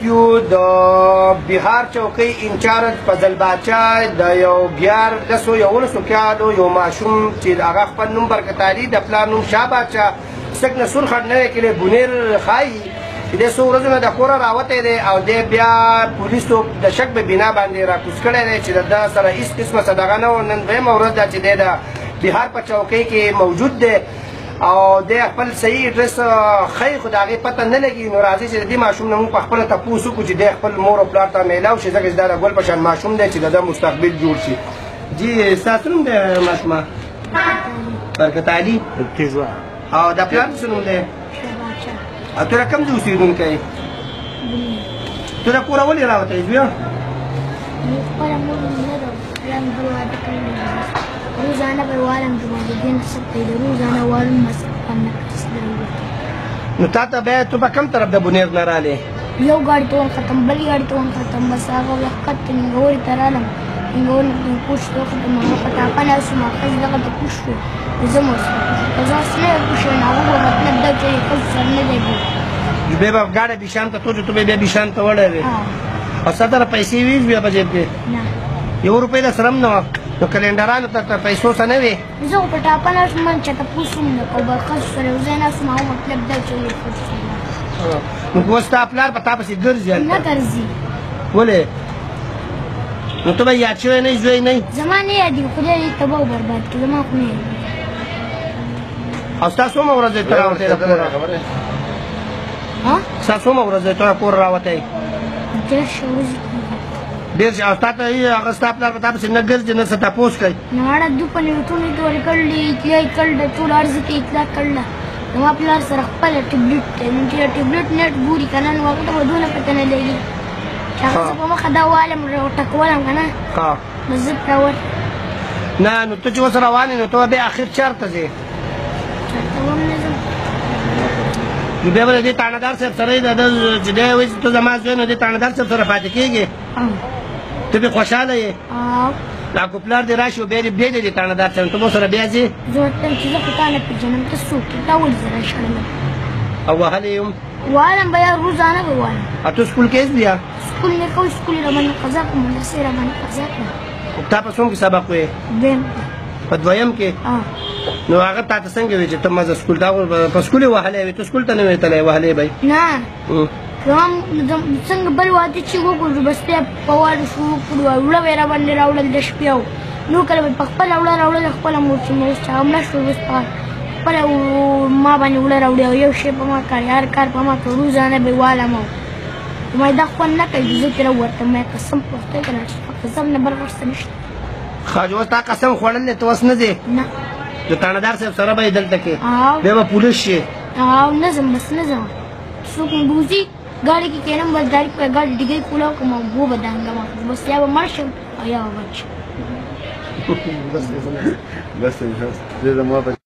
یو د بهار چوکۍ انچارج فضل باچا د یو 1111 کالو یو ماشوم چې هغه خپل نوم برکتالي د پلار نوم شاه باچا سک نه سور خړ نوی کلی بونیر ښایي چې د څو ورځو نه د کوره راوتی دی او دی بیا پولیسو د شک په بنا باندې راکوز کړی دی چې د ده سره هېڅ قسمه صدقه نه وه. نن دویمه ورځ ده چې دی د بهار په چوکۍ کې موجود دی او د خپل صحیح اډرس ښایي خو د هغې پته نه لګي. نو راځئ چې د دې ماشوم نه موږ پخپله تپوس وکړو چې دی خپل مور او پلار ته میلاو شي ځکه چې دا د ګل په شان ماشوم دی چې د ده مستقبل جوړ شي. جی ستاسو نوم دی ماشومه؟ برکت علي. او د پلار څه نوم دی؟ او ته د کوم ځای اوسېدونکی یې؟ ته د کوره ولې راوتی یې زویه؟ خپله مور مې نه ده پلار مې بل واده کړی دی. روزانه به والم جمعالدین صاحب ته د روزانه والم مصرف نه کړی. نو تا ته بیا ته په کوم طرف د بونیر نه رالې؟ یو ګاډي ته وختم بل ګاډي ته وختم بس هغه وخت ته ننګورې ته رالم. ننګورې نه کوش وختم هغه په ټاپنه شوم ښځې دغه ته کوش شو زه مو سره که زه اوس نه کوش یم هغه به مطلب دا چې ښځې سره نه دی بیا بیا به ګاډی بیشان ته تو چې ته بیا بیشان ته وړی وې او ستا سره پیسې وې بیا په جیب کې؟ نه 1 روپۍ در سره هم نه وه. نو کلنډرانو ته تر پیسو څه نه وې؟ زه خو په ټاپنه شوم من چاته پوس هم نه کوم ښځو سره یو ځای ناست وم هغه مطلب دا چې ښځو سره نو اوس ستا پلار په تا پسې ګرځي نه ګرځي. ولې؟ نو ته به یاد شوی نه یې زوی نه یې؟ زما نه یادېږي خدای دې تباه او برباد کړي زما خو نه یادېږي. او ستا څومره ورځ دی ته راوتی د کوره؟ ستا څومره ورځ دی ته د کوره راوتی؟ 10 ورځې ډېر ښه. او ستا ته هغه ستا پلار په تا پسې نه ګرځي نه څه تپوس کوي؟ ناړه دو په نیوټونو کې ورکړلې اطلاع یې کړله ټول عرض کې اطلاع کړله. زما پلار سره خپله ټبلیټ دی نو چې ټبلیټ نیټ ګوري که نه نو هغه ته به دونه پته نه لګي چې هغه زه په مخه دا والم ټکولم که نه نو زه راوت نه. نو ته چې اوس روان یې نو ته به بیا اخر چېرته ځې؟ چېرته به هم نه ځم. نو بیا به د دې تاڼهدار صاحب سره یې چې دی وایي چې ته زما زوی نو دې تاڼهدار صاحب سره پاتې کېږې؟ ته بې خوشحاله یې؟ دا که پلار دې راشي او بیا دې بېلې دې تاڼهدار صاحب ته به ورسره بیا ځې؟ زه ورته وایم چې زه خو تا نه پېژنم ته څوک یې تا ولې زه راشړلم او وهلی یې هم؟ والم به یا روزانه به والم. او ته سکول کې هېڅ بیا؟ سکول نه کوم سکول یې راباندې قضا کړم مدرسې یې راباندې قضا کړم. تا په څوم کې سبق وې؟ دویم په دویم کې؟ نو هغه تا ته څنګه وې چې ته مزه سکول ته په سکول یې وهلی وې ته سکول ته نه وې تللی وهلی به یې؟ نه څنګه بل واده چې وکړو بس بیا په واده شروع کړو او وړه به یې راباندې راوړل د شپې او نو کله به یې په خپله وړه راوړل خپله مور چې مې اوس هغه مړه شوه اوس خپله ما باندې وړه راوړې او یو شی په ما کړی هر کار په ما کړ روزانه به یې والم او ما دا خوند نه کوي زه ترې ووتم ما قسم په خدای که نه قسم نه بل ورڅه نشته. ښه چې اوس تا قسم خوړل دی ته اوس نه ځې؟ نه د تاڼهدار صاحب سره به یې دلته کې بیا به پولیس شي؟ نه ځم بس نه ځم څوک مې بوځي ګاډي کې کښېنم بس ډایرکټ په ګاډي ډیګۍ کولاو کړم او اوبه به دانګم بس یا به مړ شم او یا به بچ شم.